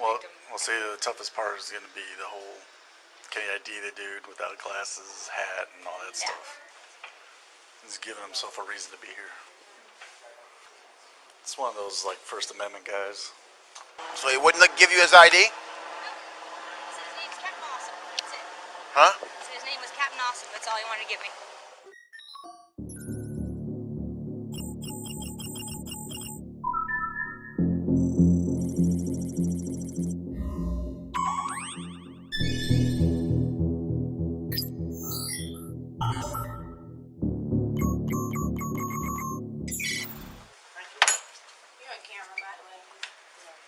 victim. Well, see, the toughest part is going to be the whole, can you ID the dude without glasses, hat, and all that stuff. He's giving himself a reason to be here. It's one of those, like, First Amendment guys. So he wouldn't give you his ID? His name's Captain Awesome. That's it. Huh? So his name was Captain Awesome. That's all he wanted to give me.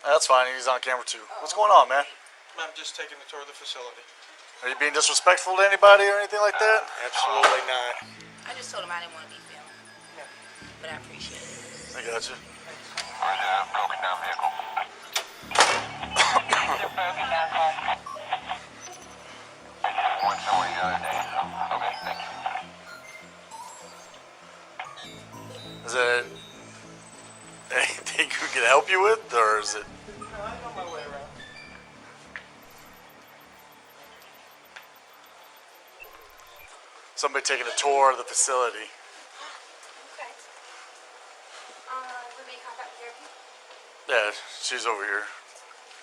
That's fine, he's on camera too. What's going on, man? I'm just taking a tour of the facility. Are you being disrespectful to anybody or anything like that? Absolutely not. I just told him I didn't want to be filmed. But I appreciate it. I got you. Broken down vehicle. Went somewhere the other day, so okay, thank you. Is that anything we can help you with, or is it? No, I know my way around. Somebody taking a tour of the facility. Okay. We may contact therapy. Yeah, she's over here.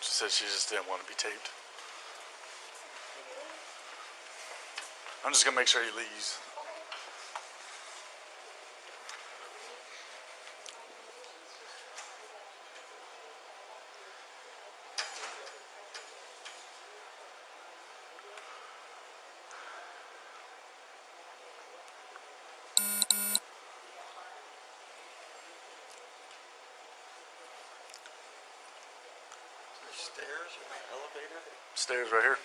She said she just didn't want to be taped. I'm just gonna make sure he leaves. Stairs or elevator? Stairs right here.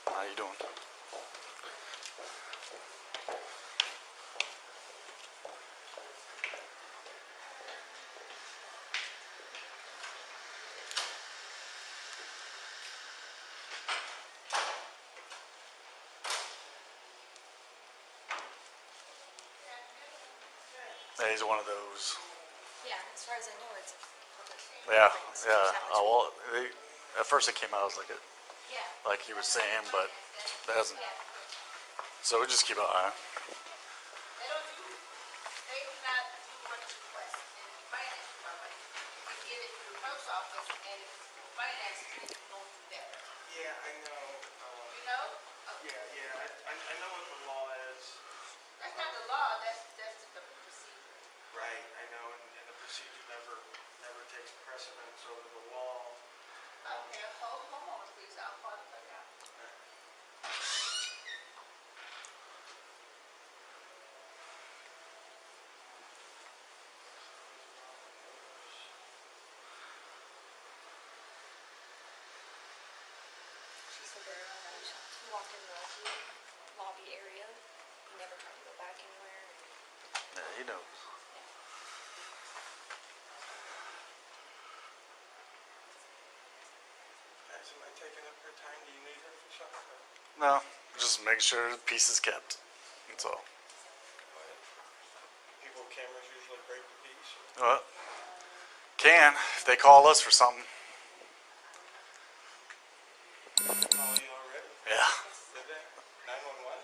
How you doing? Yeah, he's one of those. Yeah, as far as I know, it's Yeah, yeah. Well, at first it came out as like yeah. like he was saying, but that hasn't. So we just keep an eye. They do not do what you request in the finance department. You can give it to the post office, and finance won't do that. Yeah, I know. You know? Yeah, I know what the law is. That's not the law. That's the procedure. Right, I know, and the procedure never takes precedence over the law. Okay, hold on, please. I'll call it back out. She said that he walked in the lobby area. He never tried to go back anywhere. Yeah, he knows. Guys, am I taking up your time? Do you need her for something? No, just make sure the peace is kept. That's all. People with cameras usually break the peace. Well, can if they call us for something. Call you already? Yeah. Did they? 911?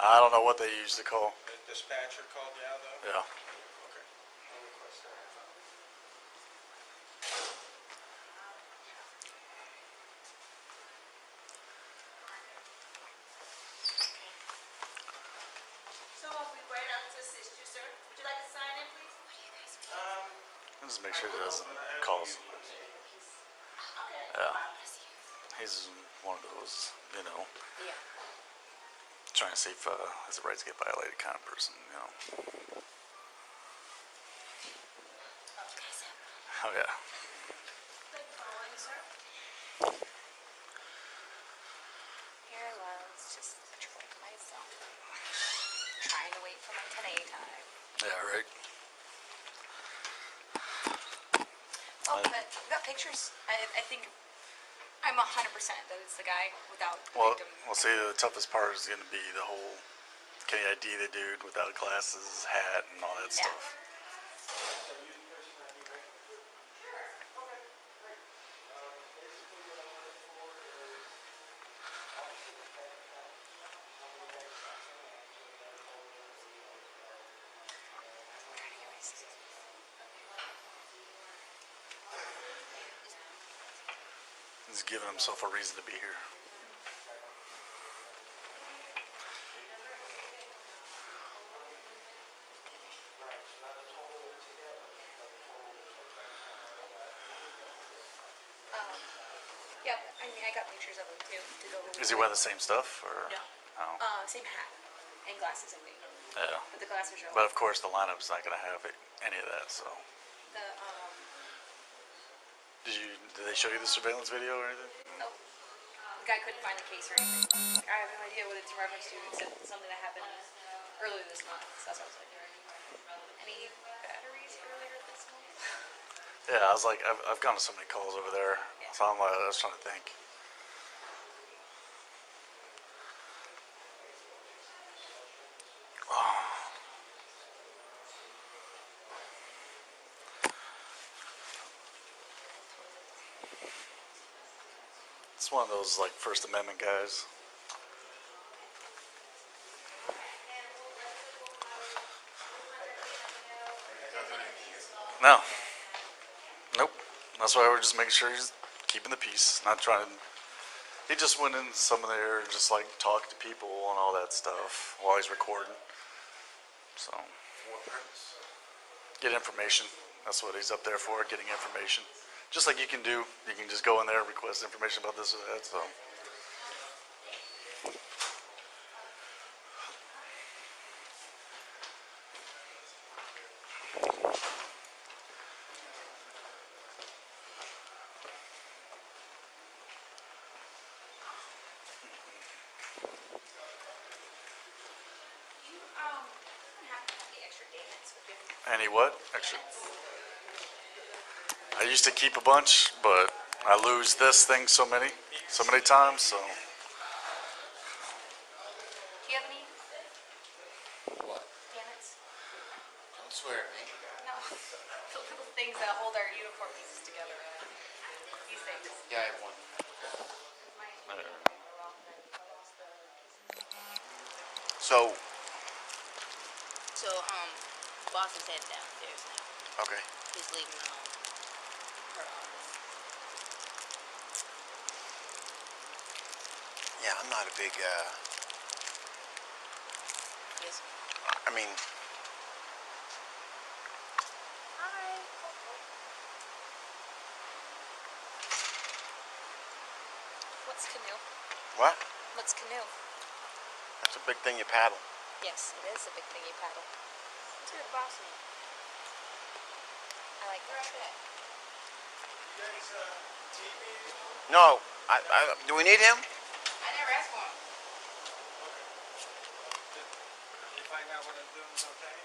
I don't know what they usually call. The dispatcher called you out though? Yeah. Okay. I'll request that. So I'll be right out to assist you, sir. Would you like to sign in, please? Just make sure he doesn't call us. Yeah. He's one of those, you know, Yeah. trying to see if his rights get violated kind of person, you know. Oh yeah. Thank you for calling, sir. Here, well, it's just trolling myself. Trying to wait for my 10 a.m. time. Yeah, right. Oh, but we got pictures. I think I'm 100% that it's the guy without Well, victim. we'll see. The toughest part is going to be the whole, Can you ID the dude without glasses, hat, and all that stuff? He's giving himself a reason to be here. Yeah, I mean, I got pictures of him too to go over. Is he wearing the same stuff, or? No. Oh. Same hat and glasses, I think. Yeah. But the glasses are. But of course, the lineup's not gonna have any of that. So, The did they show you the surveillance video or anything? no, the guy couldn't find the case or anything. I have no idea what it's in reference to, except something that happened earlier this month. So that's what I was like. Any batteries earlier this month? Yeah, I was like, I've gotten so many calls over there, so I'm like, I was trying to think. It's one of those like First Amendment guys. No. Nope. That's why we're just making sure he's keeping the peace, not trying to. He just went in some of there, just like talking to people and all that stuff while he's recording. So. Get information. That's what he's up there for, getting information. Just like you can do. You can just go in there and request information about this or that, so. Any what? Extra. I used to keep a bunch, but I lose this thing so many times, so. Do you have any? What? Damage? Don't swear at me. No. The little things that hold our uniform pieces together. These things. Yeah, I have one. So, So, boss is heading downstairs now. okay. He's leaving her office. Yeah, I'm not a big, Yes. I mean, Hi. What's canoe? what? What's canoe? That's a big thing you paddle. Yes, it is a big thing you paddle. Let's hear the boss name. I like that. No, do we need him? I never asked for him. Did you find out what I'm doing is okay?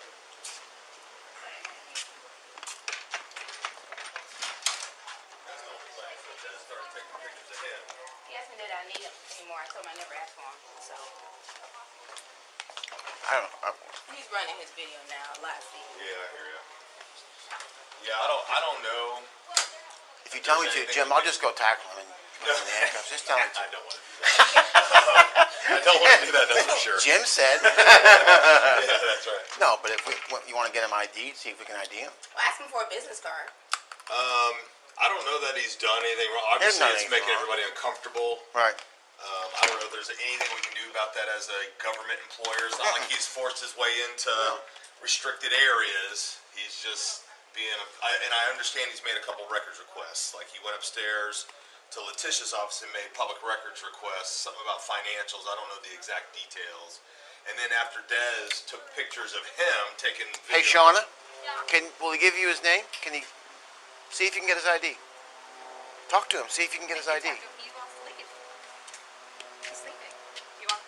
He asked me that I need him anymore. I told him I never asked for him. So I don't know. he's running his video now, live feed. Yeah, I hear you. Yeah, I don't know. If you tell me to, Jim, I'll just go tackle him and put him in the handcuffs. Just tell me to. I don't want to do that. I don't want to do that, that's for sure. Jim said. Yeah, that's right. No, but if you want to get him ID'd, see if we can ID him. Well, ask him for a business card. I don't know that he's done anything wrong. There's Obviously, nothing it's making wrong. everybody uncomfortable. Right. I don't know if there's anything we can do about that as a government employer. It's not like he's forced his way into restricted areas. He's just being, and I understand he's made a couple records requests. Like he went upstairs to Letitia's office and made public records requests, something about financials. I don't know the exact details. And then after Dez took pictures of him taking video. Hey, Shauna, will he give you his name? Can he see if you can get his ID? Talk to him. See if you can get his ID. He wants to leave. He's sleeping. You want?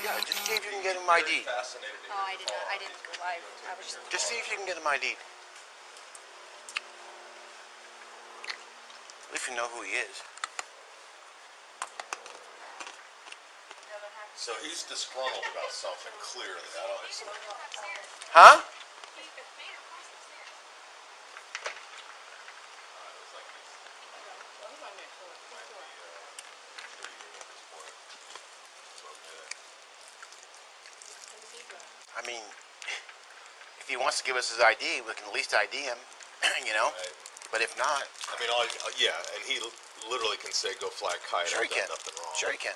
Yeah, just see if you can get him ID'd. Fascinated to Oh, hear I did not. I didn't go live. I was just. Just see if you can get him ID'd. At least you know who he is. That what happened? So he's disgruntled about something, clearly. I don't Huh? I mean, if he wants to give us his ID, we can at least ID him, you know? Right. But if not, I mean, yeah, and he literally can say, go fly a kite. sure he I've can. done nothing wrong. Sure he can.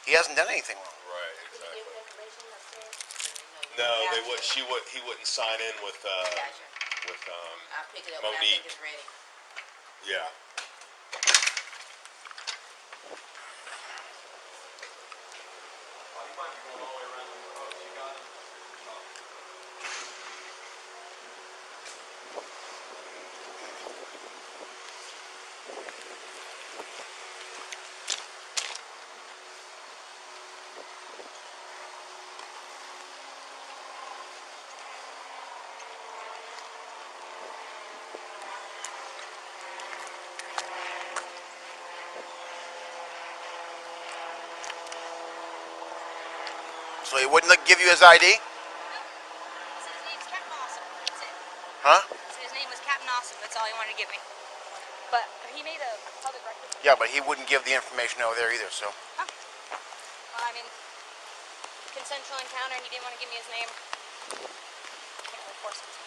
He hasn't done anything wrong. Right, exactly. No, he wouldn't sign in with, I'll pick it up when I Monique. think it's ready. Yeah. He might be going all the way around the post. You got him? So he wouldn't give you his ID? So his name's Captain Awesome. That's it. Huh? So his name was Captain Awesome. That's all he wanted to give me. But he made a public record. Yeah, but he wouldn't give the information over there either, so. Huh. Well, I mean, consensual encounter, and he didn't want to give me his name. Can't really force him to.